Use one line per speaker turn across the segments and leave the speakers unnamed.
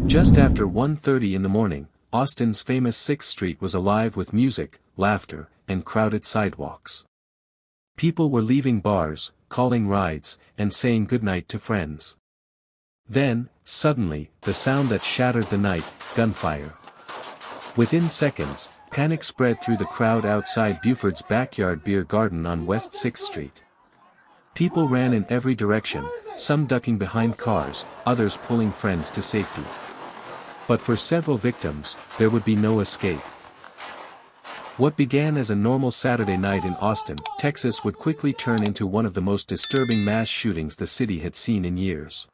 Just after 1:30 in the morning, Austin's famous 6th Street was alive with music, laughter, and crowded sidewalks. People were leaving bars, calling rides, and saying goodnight to friends. Then, suddenly, the sound that shattered the night, gunfire. Within seconds, panic spread through the crowd outside Buford's backyard beer garden on West 6th Street. People ran in every direction, some ducking behind cars, others pulling friends to safety. But for several victims, there would be no escape. What began as a normal Saturday night in Austin, Texas would quickly turn into one of the most disturbing mass shootings the city had seen in years.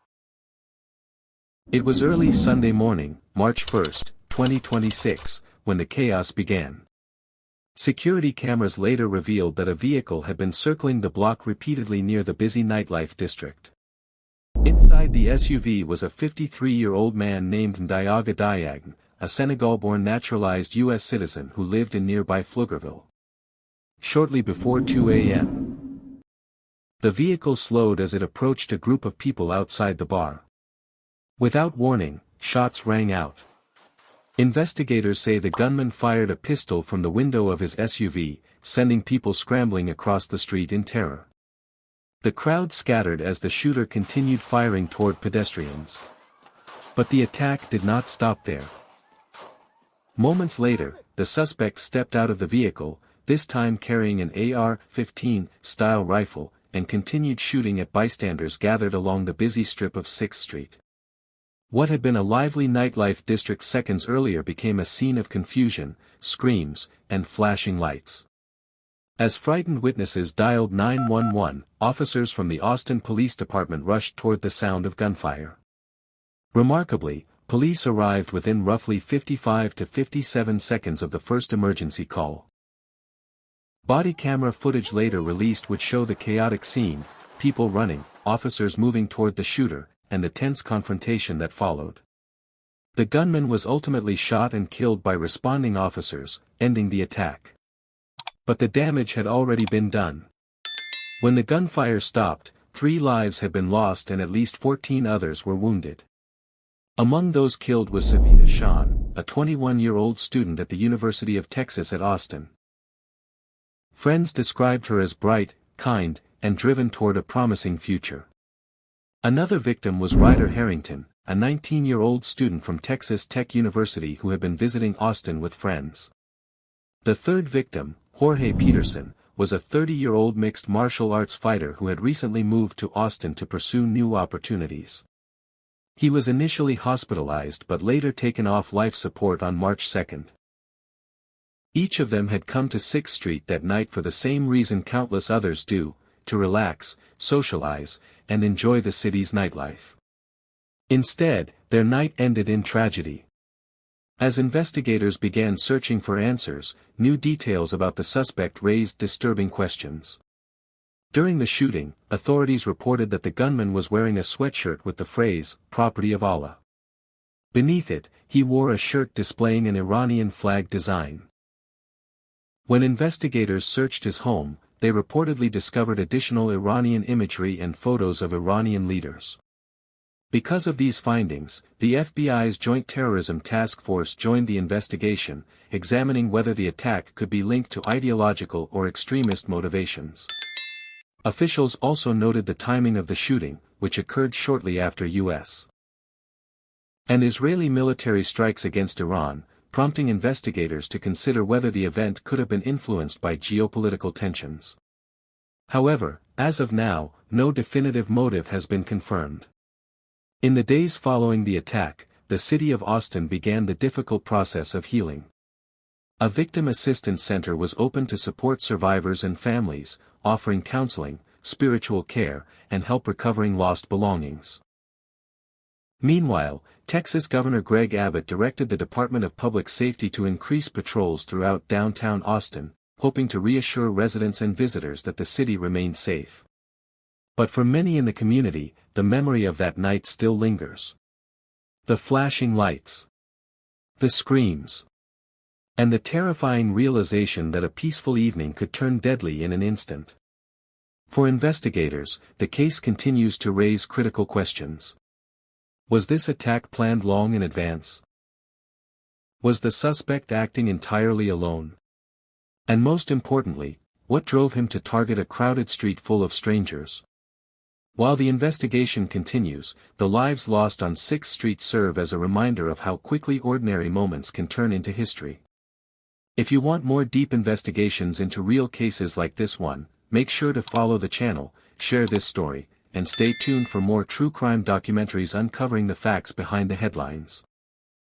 It was early Sunday morning, March 1, 2026, when the chaos began. Security cameras later revealed that a vehicle had been circling the block repeatedly near the busy nightlife district. Inside the SUV was a 53-year-old man named Ndiaga Diagne, a Senegal-born naturalized U.S. citizen who lived in nearby Pflugerville. Shortly before 2 a.m., the vehicle slowed as it approached a group of people outside the bar. Without warning, shots rang out. Investigators say the gunman fired a pistol from the window of his SUV, sending people scrambling across the street in terror. The crowd scattered as the shooter continued firing toward pedestrians. But the attack did not stop there. Moments later, the suspect stepped out of the vehicle, this time carrying an AR-15 style rifle, and continued shooting at bystanders gathered along the busy strip of 6th Street. What had been a lively nightlife district seconds earlier became a scene of confusion, screams, and flashing lights. As frightened witnesses dialed 911, officers from the Austin Police Department rushed toward the sound of gunfire. Remarkably, police arrived within roughly 55 to 57 seconds of the first emergency call. Body camera footage later released would show the chaotic scene, people running, officers moving toward the shooter, and the tense confrontation that followed. The gunman was ultimately shot and killed by responding officers, ending the attack. But the damage had already been done. When the gunfire stopped, 3 lives had been lost and at least 14 others were wounded. Among those killed was Savita Shan, a 21-year-old student at the University of Texas at Austin. Friends described her as bright, kind, and driven toward a promising future. Another victim was Ryder Harrington, a 19-year-old student from Texas Tech University who had been visiting Austin with friends. The third victim, Jorge Peterson, was a 30-year-old mixed martial arts fighter who had recently moved to Austin to pursue new opportunities. He was initially hospitalized but later taken off life support on March 2. Each of them had come to 6th Street that night for the same reason countless others do, to relax, socialize, and enjoy the city's nightlife. Instead, their night ended in tragedy. As investigators began searching for answers, new details about the suspect raised disturbing questions. During the shooting, authorities reported that the gunman was wearing a sweatshirt with the phrase, "Property of Allah." Beneath it, he wore a shirt displaying an Iranian flag design. When investigators searched his home, they reportedly discovered additional Iranian imagery and photos of Iranian leaders. Because of these findings, the FBI's Joint Terrorism Task Force joined the investigation, examining whether the attack could be linked to ideological or extremist motivations. Officials also noted the timing of the shooting, which occurred shortly after U.S. and Israeli military strikes against Iran, prompting investigators to consider whether the event could have been influenced by geopolitical tensions. However, as of now, no definitive motive has been confirmed. In the days following the attack, the city of Austin began the difficult process of healing. A victim assistance center was opened to support survivors and families, offering counseling, spiritual care, and help recovering lost belongings. Meanwhile, Texas Governor Greg Abbott directed the Department of Public Safety to increase patrols throughout downtown Austin, hoping to reassure residents and visitors that the city remained safe. But for many in the community, the memory of that night still lingers. The flashing lights, the screams, and the terrifying realization that a peaceful evening could turn deadly in an instant. For investigators, the case continues to raise critical questions. Was this attack planned long in advance? Was the suspect acting entirely alone? And most importantly, what drove him to target a crowded street full of strangers? While the investigation continues, the lives lost on 6th Street serve as a reminder of how quickly ordinary moments can turn into history. If you want more deep investigations into real cases like this one, make sure to follow the channel, share this story, and stay tuned for more true crime documentaries uncovering the facts behind the headlines.